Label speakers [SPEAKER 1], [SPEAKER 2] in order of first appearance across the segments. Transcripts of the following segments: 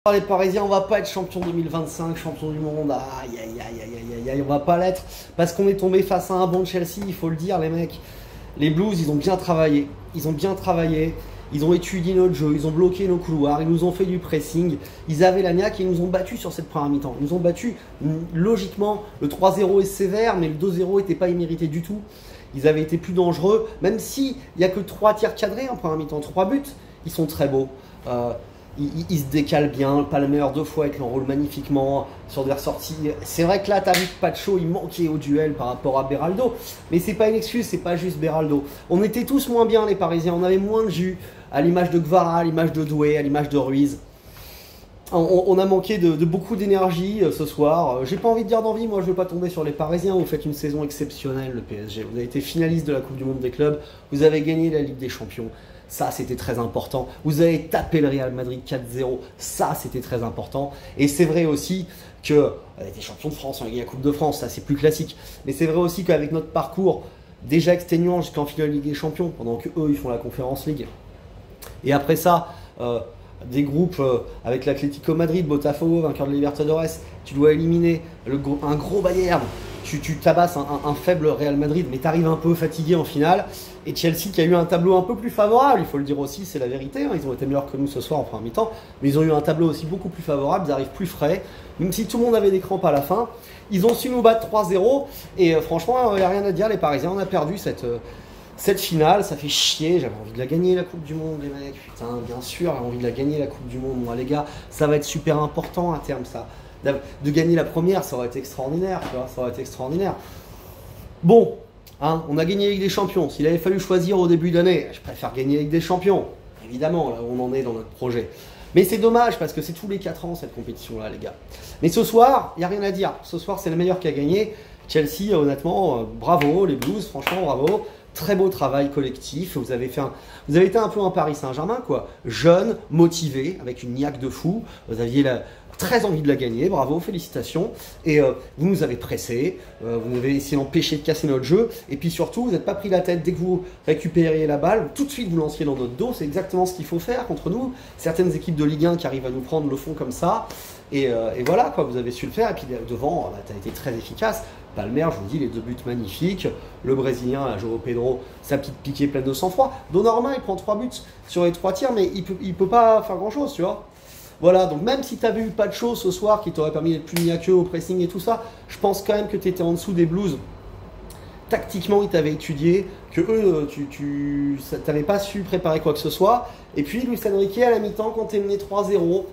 [SPEAKER 1] Les Parisiens, on va pas être champion 2025, champion du monde, aïe aïe aïe aïe aïe aïe, on va pas l'être, parce qu'on est tombé face à un bon Chelsea, il faut le dire les mecs. Les Blues, ils ont bien travaillé, ils ont étudié notre jeu, ils ont bloqué nos couloirs, ils nous ont fait du pressing, ils avaient la niaque et ils nous ont battus sur cette première mi-temps. Ils nous ont battus, logiquement, le 3-0 est sévère, mais le 2-0 n'était pas immérité du tout. Ils avaient été plus dangereux, même s'il n'y a que 3 tirs cadrés en première mi-temps, 3 buts, ils sont très beaux. Il se décale bien, Palmer 2 fois, il l'enroule magnifiquement sur des ressorties. C'est vrai que là, t'as vu que Pacho, il manquait au duel par rapport à Beraldo. Mais c'est pas une excuse, c'est pas juste Beraldo. On était tous moins bien, les Parisiens, on avait moins de jus, à l'image de Kvara, à l'image de Doué, à l'image de Ruiz. On a manqué de beaucoup d'énergie ce soir. J'ai pas envie de dire d'envie, moi je veux pas tomber sur les Parisiens. Vous faites une saison exceptionnelle, le PSG. Vous avez été finaliste de la Coupe du Monde des clubs, vous avez gagné la Ligue des Champions. Ça, c'était très important. Vous avez tapé le Real Madrid 4-0. Ça, c'était très important. Et c'est vrai aussi que on a été champion de France, on a gagné la Coupe de France. Ça, c'est plus classique. Mais c'est vrai aussi qu'avec notre parcours déjà exténuant jusqu'en finale de Ligue des Champions, pendant que eux, ils font la Conference League. Et après ça, des groupes avec l'Atlético Madrid, Botafogo, vainqueur de Libertadores, tu dois éliminer un gros Bayern. Tu tabasses un faible Real Madrid, mais tu arrives un peu fatigué en finale. Et Chelsea qui a eu un tableau un peu plus favorable, il faut le dire aussi, c'est la vérité. Hein, ils ont été meilleurs que nous ce soir en première mi-temps, mais ils ont eu un tableau aussi beaucoup plus favorable, ils arrivent plus frais. Même si tout le monde avait des crampes à la fin, ils ont su nous battre 3-0. Et franchement, il n'y a rien à dire, les Parisiens, on a perdu cette finale, ça fait chier. J'avais envie de la gagner, la Coupe du Monde, les mecs. Putain, bien sûr, j'ai envie de la gagner, la Coupe du Monde. Moi, les gars, ça va être super important à terme, ça. De gagner la première, ça aurait été extraordinaire, tu vois, ça aurait été extraordinaire. Bon, hein, on a gagné la Ligue des Champions. S'il avait fallu choisir au début d'année, je préfère gagner la Ligue des Champions. Évidemment, là où on en est dans notre projet. Mais c'est dommage parce que c'est tous les 4 ans cette compétition-là, les gars. Mais ce soir, il n'y a rien à dire. Ce soir, c'est le meilleur qui a gagné. Chelsea, honnêtement, bravo, les Blues, franchement, bravo. Très beau travail collectif. Vous avez été un peu un Paris Saint-Germain, quoi. Jeune, motivé, avec une niaque de fou. Vous aviez très envie de la gagner. Bravo, félicitations. Et vous nous avez pressé. Vous avez essayé d'empêcher de casser notre jeu. Et puis surtout, vous n'êtes pas pris la tête dès que vous récupériez la balle. Tout de suite, vous lanciez dans notre dos. C'est exactement ce qu'il faut faire contre nous. Certaines équipes de Ligue 1 qui arrivent à nous prendre le fond comme ça. Et voilà, quoi, vous avez su le faire. Et puis devant, tu as été très efficace. Palmer, je vous dis, les 2 buts magnifiques. Le Brésilien, João Pedro, sa petite piquée pleine de sang-froid. Donnarumma, il prend 3 buts sur les 3 tirs, mais il peut pas faire grand-chose, tu vois. Voilà, donc même si tu avais eu Pacho ce soir qui t'aurait permis d'être plus niaqueux au pressing et tout ça, je pense quand même que tu étais en dessous des Blues. Tactiquement, ils t'avaient étudié, que eux, tu n'avais pas su préparer quoi que ce soit. Et puis, Luis Enrique, à la mi-temps, quand tu es mené 3-0,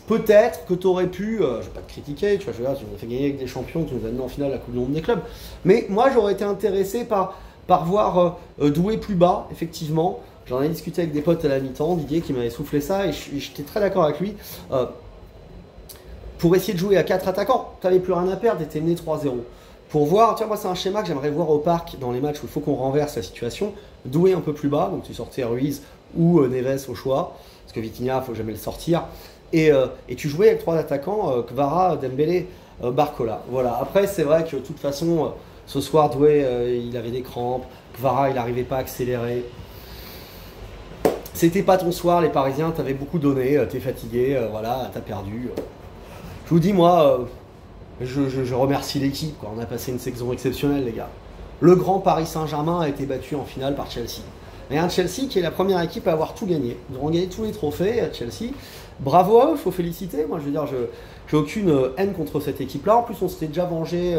[SPEAKER 1] peut-être que tu aurais pu, je ne vais pas te critiquer, tu vois, tu nous as fait gagner avec des champions, tu nous as amené en finale à la Coupe du Monde des clubs. Mais moi, j'aurais été intéressé par voir Doué plus bas, effectivement. J'en ai discuté avec des potes à la mi-temps, Didier qui m'avait soufflé ça, et j'étais très d'accord avec lui. Pour essayer de jouer à 4 attaquants, tu n'avais plus rien à perdre, tu étais mené 3-0. Pour voir, tu vois, moi c'est un schéma que j'aimerais voir au parc dans les matchs où il faut qu'on renverse la situation. Doué un peu plus bas, donc tu sortais Ruiz ou Neves au choix, parce que Vitinha, il ne faut jamais le sortir. Et tu jouais avec 3 attaquants, Kvara, Dembélé, Barcola. Voilà, après c'est vrai que de toute façon, ce soir, Doué, il avait des crampes, Kvara, il n'arrivait pas à accélérer. C'était pas ton soir, les Parisiens, t'avais beaucoup donné, t'es fatigué, voilà, t'as perdu. Je vous dis, moi, je remercie l'équipe, quoi. On a passé une saison exceptionnelle, les gars. Le grand Paris Saint-Germain a été battu en finale par Chelsea. Et un Chelsea qui est la première équipe à avoir tout gagné. Ils ont gagné tous les trophées à Chelsea. Bravo à eux, il faut féliciter. Moi, je veux dire, j'ai aucune haine contre cette équipe-là. En plus, on s'était déjà vengé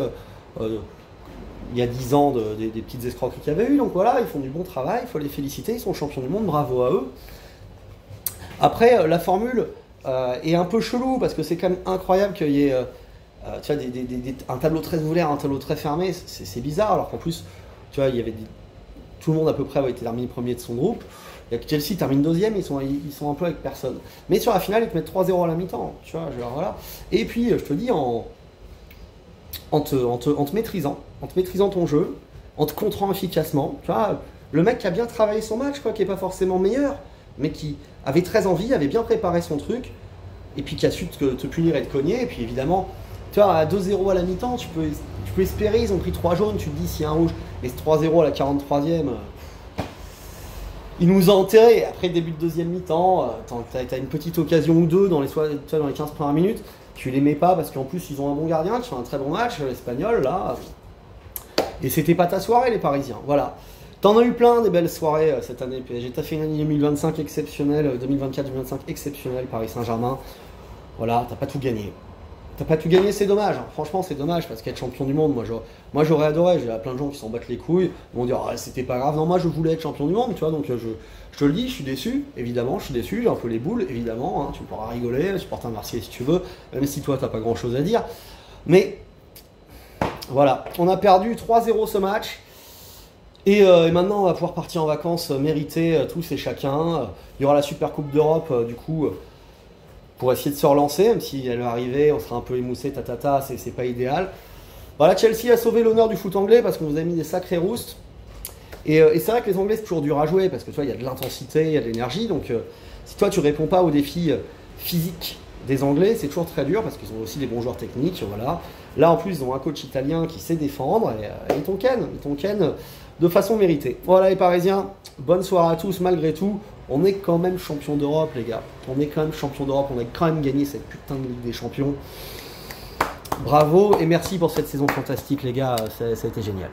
[SPEAKER 1] il y a 10 ans des petites escroqueries qu'il y avait eu. Donc voilà, ils font du bon travail, il faut les féliciter. Ils sont champions du monde, bravo à eux. Après, la formule est un peu chelou parce que c'est quand même incroyable qu'il y ait tu vois, un tableau très ouvert, un tableau très fermé. C'est bizarre, alors qu'en plus, tu vois, il y avait tout le monde à peu près avait été terminé premier de son groupe. Il y a que Chelsea termine deuxième, ils sont un peu avec personne. Mais sur la finale, ils te mettent 3-0 à la mi-temps, tu vois, voilà. Et puis, je te dis, en te maîtrisant ton jeu, en te contrant efficacement, tu vois, le mec qui a bien travaillé son match, quoi, qui n'est pas forcément meilleur, mais qui avait très envie, avait bien préparé son truc, et puis qui a su te punir et te cogner, et puis évidemment, tu vois, à 2-0 à la mi-temps, tu peux espérer, ils ont pris 3 jaunes, tu te dis s'il y a un rouge, et ce 3-0 à la 43e, Il nous a enterrés. Après le début de deuxième mi-temps, t'as une petite occasion ou deux dans les 15 premières minutes. Tu les mets pas parce qu'en plus ils ont un bon gardien qui fait un très bon match, l'Espagnol là. Et c'était pas ta soirée les Parisiens. Voilà. T'en as eu plein des belles soirées cette année PSG. T'as fait une année 2025 exceptionnelle, 2024-2025 exceptionnelle Paris Saint-Germain. Voilà, t'as pas tout gagné. T'as pas tout gagné, c'est dommage. Hein. Franchement, c'est dommage parce qu'être champion du monde, moi j'aurais adoré. J'ai plein de gens qui s'en battent les couilles. Ils vont dire, ah, c'était pas grave. Non, moi je voulais être champion du monde, tu vois. Donc je te le dis, je suis déçu. Évidemment, je suis déçu. J'ai un peu les boules, évidemment. Hein. Tu pourras rigoler, supporter un Marseillais si tu veux, même si toi t'as pas grand chose à dire. Mais voilà, on a perdu 3-0 ce match. Et maintenant, on va pouvoir partir en vacances méritées tous et chacun. Il y aura la Super Coupe d'Europe, du coup. Pour essayer de se relancer, même si elle va arriver, on sera un peu émoussé, c'est pas idéal. Voilà, Chelsea a sauvé l'honneur du foot anglais parce qu'on vous a mis des sacrés roustes. Et c'est vrai que les Anglais, c'est toujours dur à jouer parce que toi, il y a de l'intensité, il y a de l'énergie. Donc, si toi, tu réponds pas aux défis physiques des Anglais, c'est toujours très dur parce qu'ils ont aussi des bons joueurs techniques. Voilà. Là, en plus, ils ont un coach italien qui sait défendre et ils t'ont ken de façon méritée. Voilà, les Parisiens, bonne soirée à tous malgré tout. On est quand même champion d'Europe, les gars. On est quand même champion d'Europe. On a quand même gagné cette putain de Ligue des Champions. Bravo et merci pour cette saison fantastique, les gars. Ça a été génial.